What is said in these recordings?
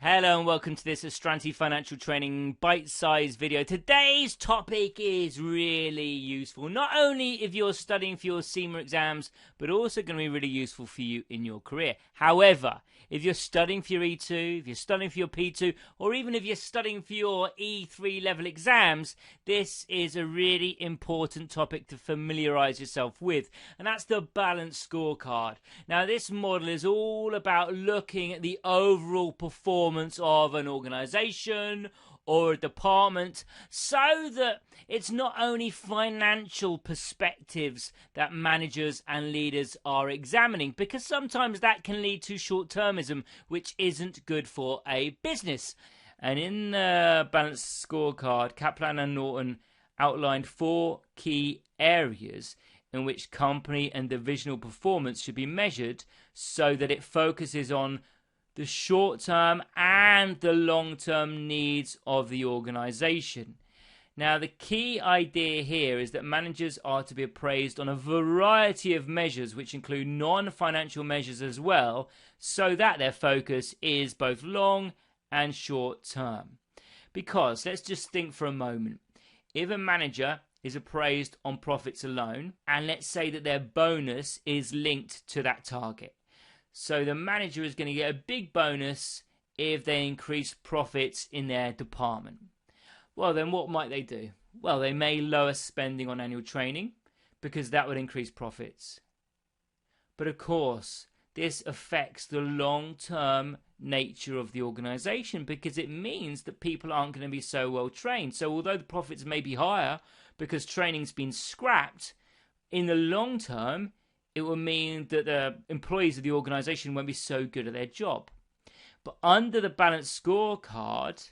Hello and welcome to this Astranti Financial Training bite-sized video. Today's topic is really useful, not only if you're studying for your CIMA exams, but also going to be really useful for you in your career. However, if you're studying for your E2, if you're studying for your P2, or even if you're studying for your E3 level exams, this is a really important topic to familiarize yourself with, and that's the balanced scorecard. Now, this model is all about looking at the overall performance of an organization or a department, so that it's not only financial perspectives that managers and leaders are examining, because sometimes that can lead to short-termism, which isn't good for a business. And in the balanced scorecard, Kaplan and Norton outlined 4 key areas in which company and divisional performance should be measured, so that it focuses on the short-term and the long-term needs of the organization. Now, the key idea here is that managers are to be appraised on a variety of measures, which include non-financial measures as well, so that their focus is both long and short-term. Because, let's just think for a moment, if a manager is appraised on profits alone, and let's say that their bonus is linked to that target. So the manager is going to get a big bonus if they increase profits in their department. Well, then what might they do? Well, they may lower spending on annual training because that would increase profits. But of course, this affects the long-term nature of the organization, because it means that people aren't going to be so well trained. So although the profits may be higher because training's been scrapped, in the long term, it will mean that the employees of the organization won't be so good at their job. But under the balanced scorecard,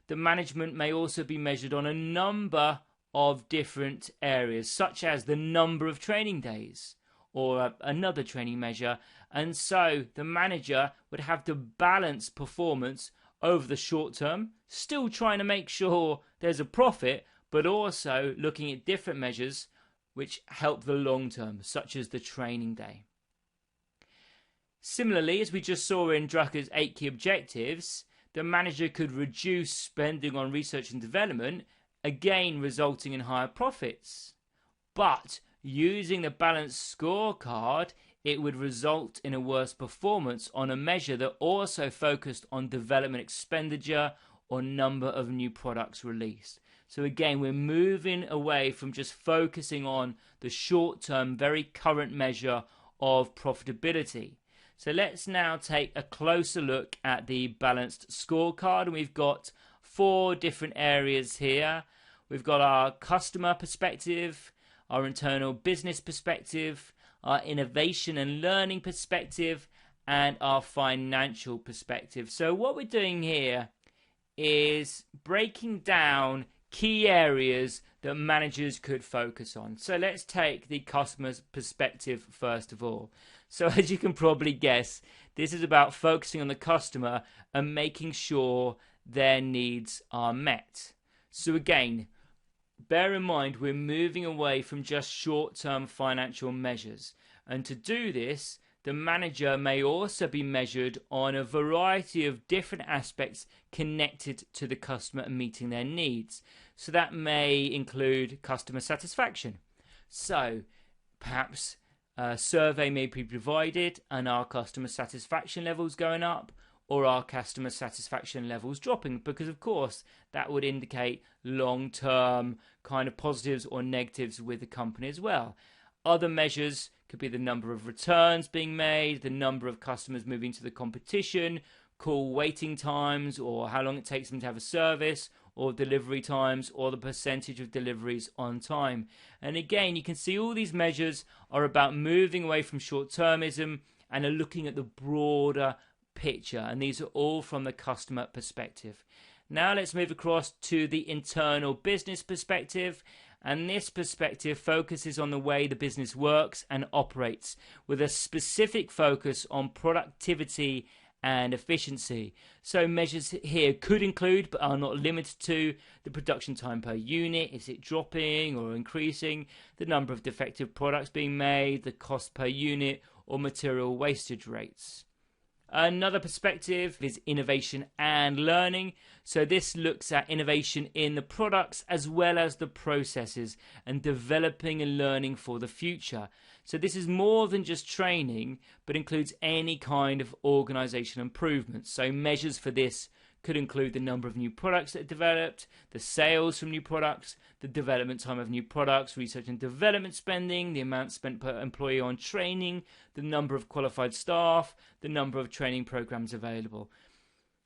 the management may also be measured on a number of different areas, such as the number of training days or another training measure. And so the manager would have to balance performance over the short term, still trying to make sure there's a profit, but also looking at different measures which help the long term, such as the training day. Similarly, as we just saw in Drucker's 8 key objectives, the manager could reduce spending on research and development, again resulting in higher profits. But using the balanced scorecard, it would result in a worse performance on a measure that also focused on development expenditure or number of new products released. So again, we're moving away from just focusing on the short-term, very current measure of profitability. So let's now take a closer look at the balanced scorecard. And we've got 4 different areas here. We've got our customer perspective, our internal business perspective, our innovation and learning perspective, and our financial perspective. So what we're doing here is breaking down key areas that managers could focus on. So let's take the customer's perspective first of all. So as you can probably guess, this is about focusing on the customer and making sure their needs are met. So again, bear in mind we're moving away from just short-term financial measures. And to do this, the manager may also be measured on a variety of different aspects connected to the customer and meeting their needs. So that may include customer satisfaction. So perhaps a survey may be provided and our customer satisfaction levels going up, or our customer satisfaction levels dropping, because of course that would indicate long-term kind of positives or negatives with the company as well. Other measures could be the number of returns being made, the number of customers moving to the competition, call waiting times, or how long it takes them to have a service, or delivery times, or the percentage of deliveries on time. And again, you can see all these measures are about moving away from short-termism and are looking at the broader picture. And these are all from the customer perspective. Now let's move across to the internal business perspective. And this perspective focuses on the way the business works and operates, with a specific focus on productivity and efficiency. So measures here could include, but are not limited to, the production time per unit. Is it dropping or increasing? The number of defective products being made, the cost per unit, or material wastage rates. Another perspective is innovation and learning. So this looks at innovation in the products as well as the processes and developing and learning for the future. So this is more than just training, but includes any kind of organizational improvement. So measures for this could include the number of new products that are developed, the sales from new products, the development time of new products, research and development spending, the amount spent per employee on training, the number of qualified staff, the number of training programs available.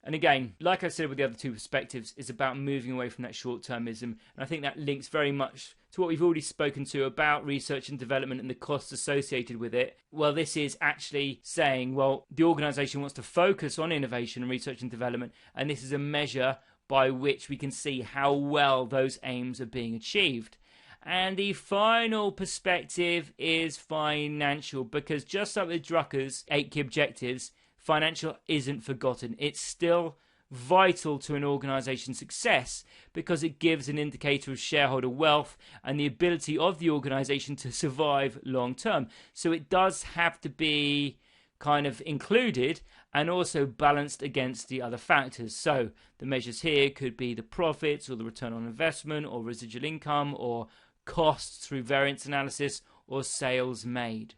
And again, like I said with the other two perspectives, it's about moving away from that short-termism. And I think that links very much to what we've already spoken to about research and development and the costs associated with it. Well, this is actually saying, well, the organisation wants to focus on innovation and research and development, and this is a measure by which we can see how well those aims are being achieved. And the final perspective is financial, because just like with Drucker's 8 key objectives, financial isn't forgotten. It's still vital to an organization's success because it gives an indicator of shareholder wealth and the ability of the organization to survive long term. So it does have to be kind of included and also balanced against the other factors. So the measures here could be the profits or the return on investment or residual income or costs through variance analysis or sales made.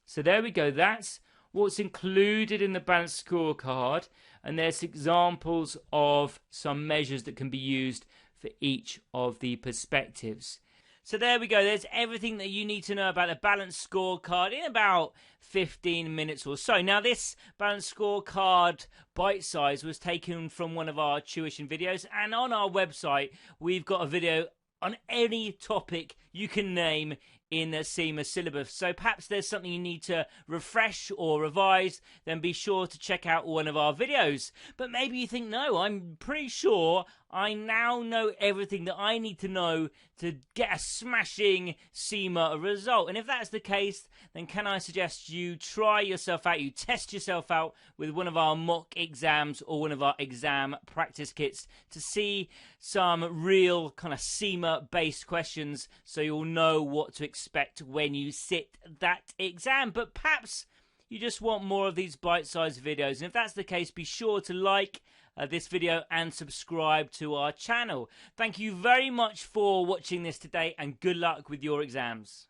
So there we go. That's what's included in the balanced scorecard, and there's examples of some measures that can be used for each of the perspectives. So there we go. There's everything that you need to know about the balanced scorecard in about 15 minutes or so. Now, this balanced scorecard bite size was taken from one of our tuition videos, and on our website we've got a video on any topic you can name in the CIMA syllabus. So perhaps there's something you need to refresh or revise, then be sure to check out one of our videos. But maybe you think, no, I'm pretty sure I now know everything that I need to know to get a smashing CIMA result. And if that's the case, then can I suggest you try yourself out, you test yourself out with one of our mock exams or one of our exam practice kits to see some real kind of CIMA based questions so you'll know what to expect when you sit that exam. But perhaps you just want more of these bite-sized videos, and if that's the case, be sure to like this video and subscribe to our channel. Thank you very much for watching this today, and good luck with your exams.